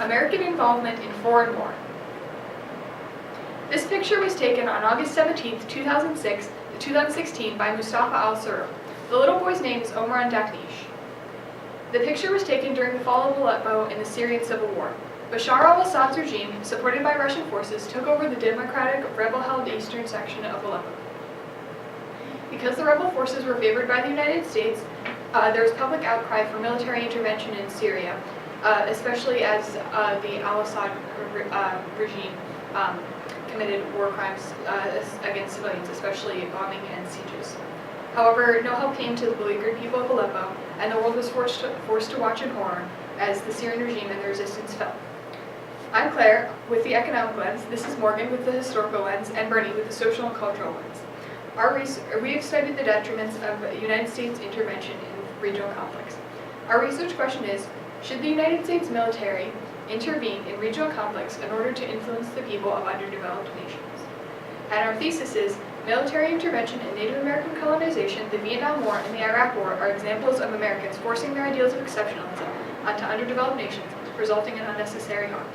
American Involvement in Foreign War. This picture was taken on August 17, 2016 by Mustafa al-Surur. The little boy's name is Omran Daknish. The picture was taken during the fall of Aleppo in the Syrian civil war. Bashar al-Assad's regime, supported by Russian forces, took over the democratic, rebel-held eastern section of Aleppo. Because the rebel forces were favored by the United States, there was public outcry for military intervention in Syria, especially as the al-Assad regime committed war crimes against civilians, especially bombing and sieges. However, no help came to the beleaguered people of Aleppo, and the world was forced to watch in horror as the Syrian regime and the resistance fell. I'm Claire with the economic lens, this is Morgan with the historical lens, and Bernie with the social and cultural lens. We have studied the detriments of United States intervention in regional conflicts. Our research question is, should the United States military intervene in regional conflicts in order to influence the people of underdeveloped nations? And our thesis is, military intervention in Native American colonization, the Vietnam War, and the Iraq War are examples of Americans forcing their ideals of exceptionalism onto underdeveloped nations, resulting in unnecessary harm.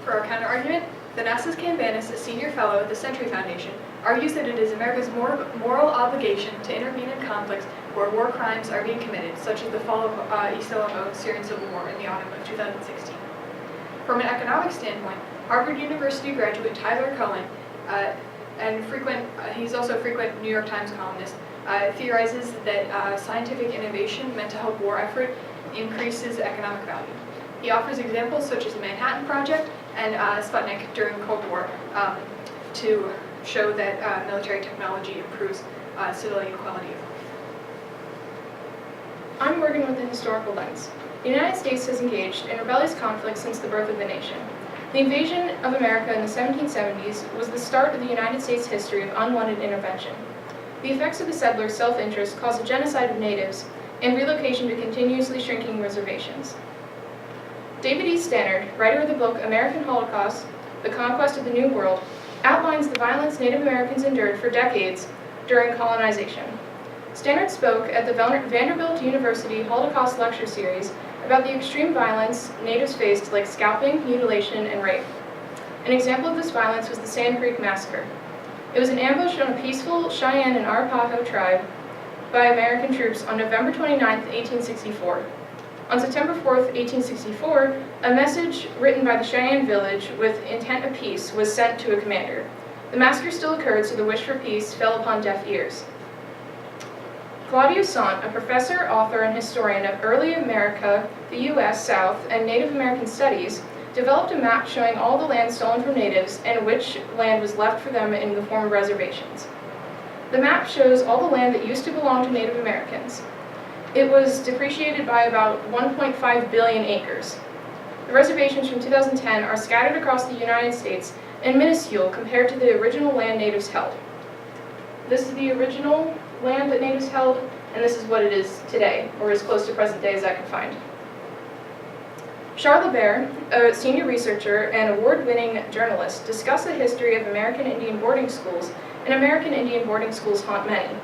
For our counterargument, Thanasis Kambanis, a senior fellow at the Century Foundation, argues that it is America's moral obligation to intervene in conflicts where war crimes are being committed, such as the fall of East Aleppo Syrian civil war in the autumn of 2016. From an economic standpoint, Harvard University graduate Tyler Cohen, he's also a frequent New York Times columnist, theorizes that scientific innovation meant to help war effort increases economic value. He offers examples such as the Manhattan Project and Sputnik during the Cold War to show that military technology improves civilian quality of life. I'm Morgan with the historical lens. The United States has engaged in rebellious conflict since the birth of the nation. The invasion of America in the 1770s was the start of the United States' history of unwanted intervention. The effects of the settlers' self-interest caused a genocide of natives and relocation to continuously shrinking reservations. David E. Stannard, writer of the book American Holocaust, The Conquest of the New World, outlines the violence Native Americans endured for decades during colonization. Stannard spoke at the Vanderbilt University Holocaust Lecture Series about the extreme violence natives faced, like scalping, mutilation, and rape. An example of this violence was the Sand Creek Massacre. It was an ambush on a peaceful Cheyenne and Arapaho tribe by American troops on November 29, 1864. On September 4, 1864, a message written by the Cheyenne village with intent of peace was sent to a commander. The massacre still occurred, so the wish for peace fell upon deaf ears. Claudio Sant, a professor, author, and historian of early America, the U.S. South, and Native American studies, developed a map showing all the land stolen from natives and which land was left for them in the form of reservations. The map shows all the land that used to belong to Native Americans. It was depreciated by about 1.5 billion acres. The reservations from 2010 are scattered across the United States and minuscule compared to the original land natives held. This is the original land that natives held, and this is what it is today, or as close to present day as I could find. Charles LeBaer, a senior researcher and award-winning journalist, discussed the history of American Indian boarding schools, and American Indian boarding schools haunt many.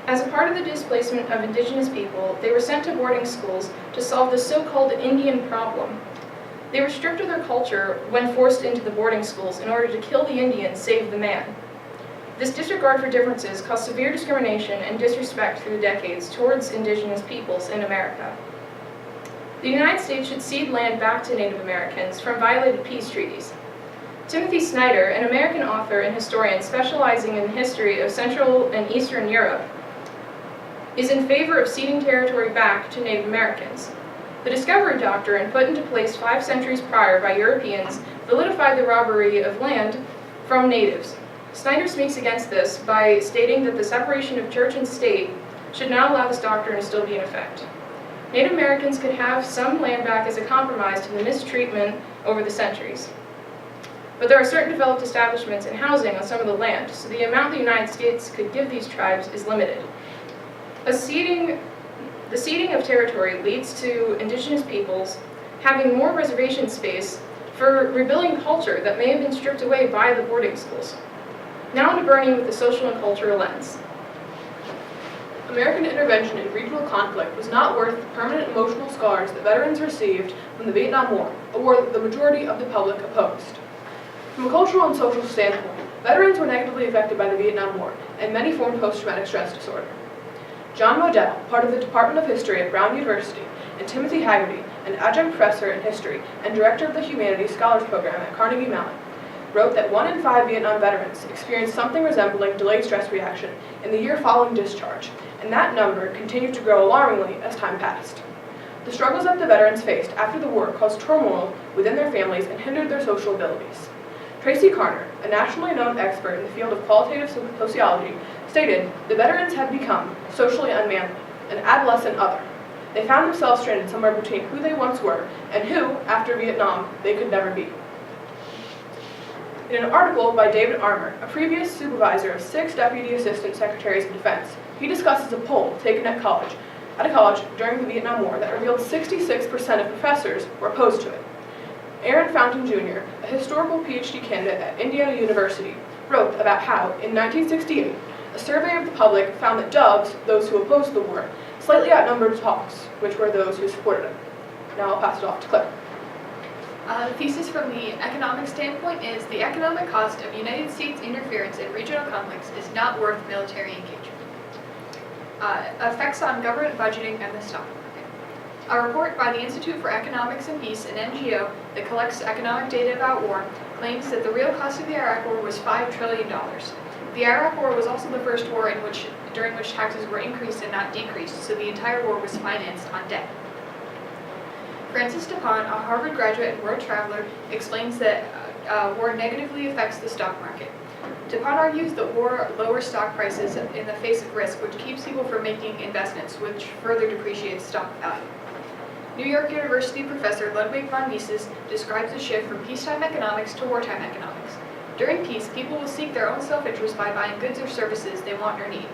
As a part of the displacement of indigenous people, they were sent to boarding schools to solve the so-called Indian problem. They were stripped of their culture when forced into the boarding schools in order to kill the Indian, save the man. This disregard for differences caused severe discrimination and disrespect through the decades towards indigenous peoples in America. The United States should cede land back to Native Americans from violated peace treaties. Timothy Snyder, an American author and historian specializing in the history of Central and Eastern Europe, is in favor of ceding territory back to Native Americans. The Discovery Doctrine, put into place 5 centuries prior by Europeans, vilified the robbery of land from natives. Snyder speaks against this by stating that the separation of church and state should not allow this doctrine to still be in effect. Native Americans could have some land back as a compromise to the mistreatment over the centuries. But there are certain developed establishments and housing on some of the land, so the amount the United States could give these tribes is limited. The ceding of territory leads to indigenous peoples having more reservation space for rebuilding culture that may have been stripped away by the boarding schools. Now on to Bernie with the social and cultural lens. American intervention in regional conflict was not worth the permanent emotional scars that veterans received from the Vietnam War, a war that the majority of the public opposed. From a cultural and social standpoint, veterans were negatively affected by the Vietnam War, and many formed post-traumatic stress disorder. John Modell, part of the Department of History at Brown University, and Timothy Haggerty, an adjunct professor in history and director of the Humanities Scholars Program at Carnegie Mellon, wrote that 1 in 5 Vietnam veterans experienced something resembling delayed stress reaction in the year following discharge, and that number continued to grow alarmingly as time passed. The struggles that the veterans faced after the war caused turmoil within their families and hindered their social abilities. Tracy Carner, a nationally known expert in the field of qualitative sociology, stated the veterans had become socially unmanly, an adolescent other. They found themselves stranded somewhere between who they once were and who, after Vietnam, they could never be. In an article by David Armour, a previous supervisor of 6 Deputy Assistant Secretaries of Defense, he discusses a poll taken at a college during the Vietnam War that revealed 66% of professors were opposed to it. Aaron Fountain Jr., a historical PhD candidate at Indiana University, wrote about how, in 1968, a survey of the public found that Doves, those who opposed the war, slightly outnumbered Hawks, which were those who supported it. Now I'll pass it off to Claire. The thesis from the economic standpoint is the economic cost of United States interference in regional conflicts is not worth military engagement. Effects on government budgeting and the stock market. A report by the Institute for Economics and Peace, an NGO that collects economic data about war, claims that the real cost of the Iraq War was $5 trillion. The Iraq War was also the first war during which taxes were increased and not decreased, so the entire war was financed on debt. Francis DuPont, a Harvard graduate and world traveler, explains that war negatively affects the stock market. DuPont argues that war lowers stock prices in the face of risk, which keeps people from making investments, which further depreciates stock value. New York University professor Ludwig von Mises describes a shift from peacetime economics to wartime economics. During peace, people will seek their own self-interest by buying goods or services they want or need.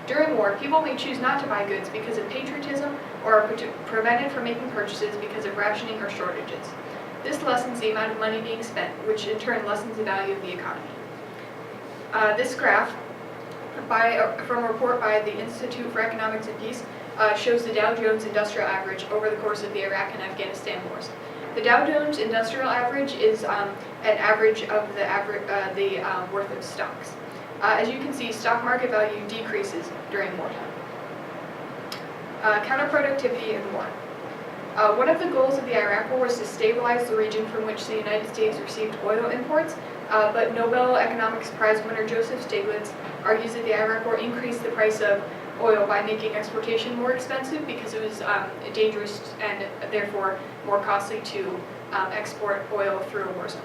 During war, people may choose not to buy goods because of patriotism or are prevented from making purchases because of rationing or shortages. This lessens the amount of money being spent, which in turn lessens the value of the economy. This graph, from a report by the Institute for Economics and Peace, shows the Dow Jones Industrial Average over the course of the Iraq and Afghanistan wars. The Dow Jones Industrial Average is an average of the worth of stocks. As you can see, stock market value decreases during wartime. Counterproductivity in war. One of the goals of the Iraq War was to stabilize the region from which the United States received oil imports, but Nobel Economics Prize winner Joseph Stiglitz argues that the Iraq War increased the price of oil by making exportation more expensive because it was dangerous and therefore more costly to export oil through a war zone.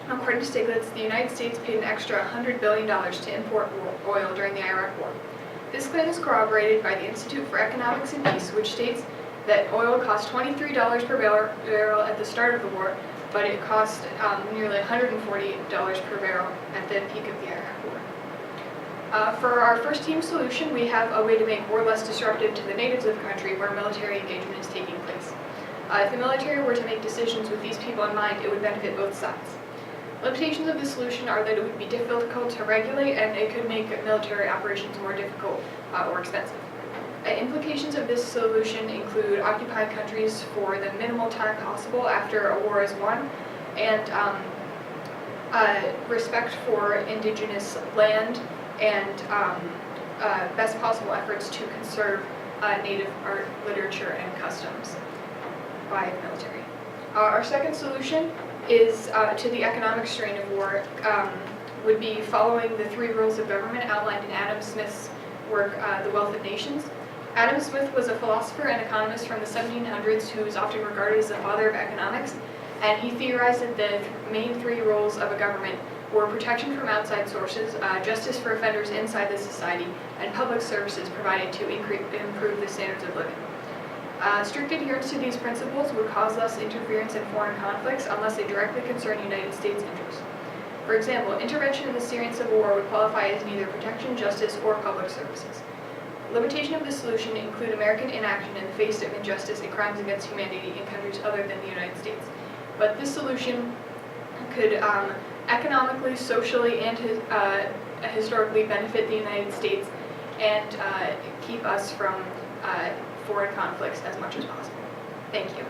According to Stiglitz, the United States paid an extra $100 billion to import oil during the Iraq War. This claim is corroborated by the Institute for Economics and Peace, which states that oil cost $23 per barrel at the start of the war, but it cost nearly $140 per barrel at the peak of the Iraq War. For our first team solution, we have a way to make war less disruptive to the natives of the country where military engagement is taking place. If the military were to make decisions with these people in mind, it would benefit both sides. Limitations of this solution are that it would be difficult to regulate and it could make military operations more difficult or expensive. Implications of this solution include occupied countries for the minimal time possible after a war is won, and respect for indigenous land, and best possible efforts to conserve native art, literature, and customs by the military. Our second solution is to the economic strain of war, would be following the 3 rules of government outlined in Adam Smith's work, The Wealth of Nations. Adam Smith was a philosopher and economist from the 1700s who is often regarded as the father of economics, and he theorized that the main 3 roles of a government were protection from outside sources, justice for offenders inside the society, and public services provided to improve the standards of living. Strict adherence to these principles would cause less interference in foreign conflicts unless they directly concern United States interests. For example, intervention in the Syrian civil war would qualify as neither protection, justice, or public services. Limitation of this solution include American inaction in the face of injustice and crimes against humanity in countries other than the United States. But this solution could economically, socially, and historically benefit the United States and keep us from foreign conflicts as much as possible. Thank you.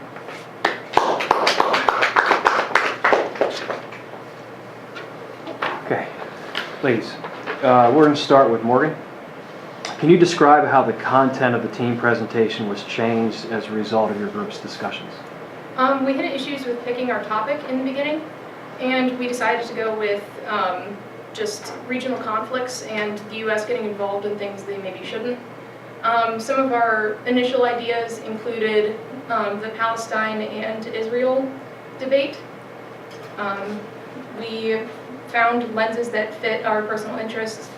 Okay, ladies, we're going to start with Morgan. Can you describe how the content of the team presentation was changed as a result of your group's discussions? We had issues with picking our topic in the beginning, and we decided to go with just regional conflicts and the U.S. getting involved in things they maybe shouldn't. Some of our initial ideas included the Palestine and Israel debate. We found lenses that fit our personal interests.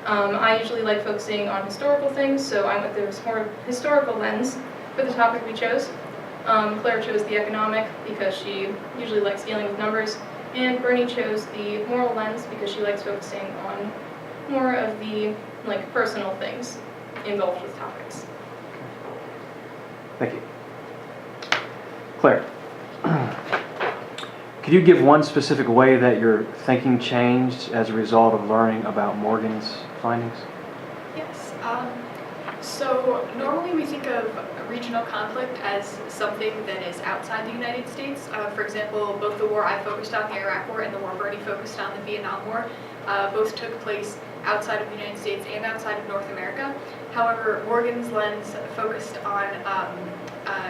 I usually like focusing on historical things, so I went with the more historical lens for the topic we chose. Claire chose the economic because she usually likes dealing with numbers, and Bernie chose the moral lens because she likes focusing on more of the personal things involved with topics. Thank you. Claire, could you give one specific way that your thinking changed as a result of learning about Morgan's findings? Yes. So normally we think of regional conflict as something that is outside the United States. For example, both the war I focused on, the Iraq War, and the war Bernie focused on, the Vietnam War, both took place outside of the United States and outside of North America. However, Morgan's lens focused on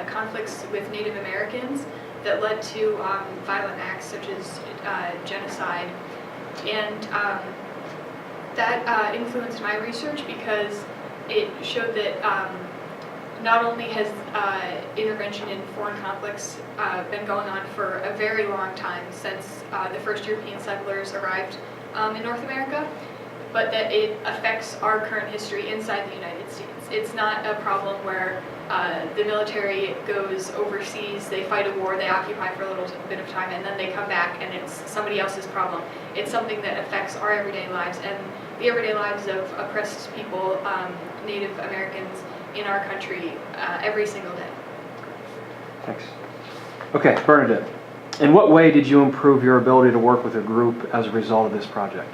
conflicts with Native Americans that led to violent acts such as genocide. And that influenced my research because it showed that not only has intervention in foreign conflicts been going on for a very long time since the first European settlers arrived in North America, but that it affects our current history inside the United States. It's not a problem where the military goes overseas, they fight a war, they occupy for a little bit of time, and then they come back and it's somebody else's problem. It's something that affects our everyday lives and the everyday lives of oppressed people, Native Americans in our country every single day. Thanks. Okay, Bernadette, in what way did you improve your ability to work with a group as a result of this project?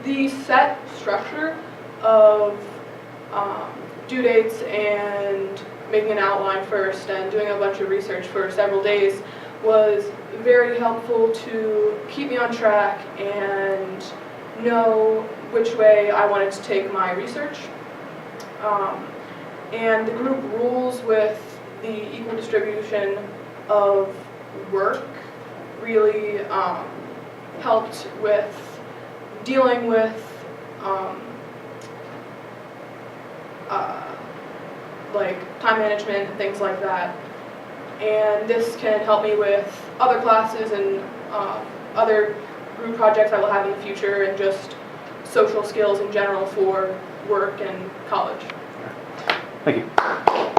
The set structure of due dates and making an outline first and doing a bunch of research for several days was very helpful to keep me on track and know which way I wanted to take my research. And the group rules with the equal distribution of work really helped with dealing with time management and things like that. And this can help me with other classes and other group projects I will have in the future and just social skills in general for work and college. Thank you.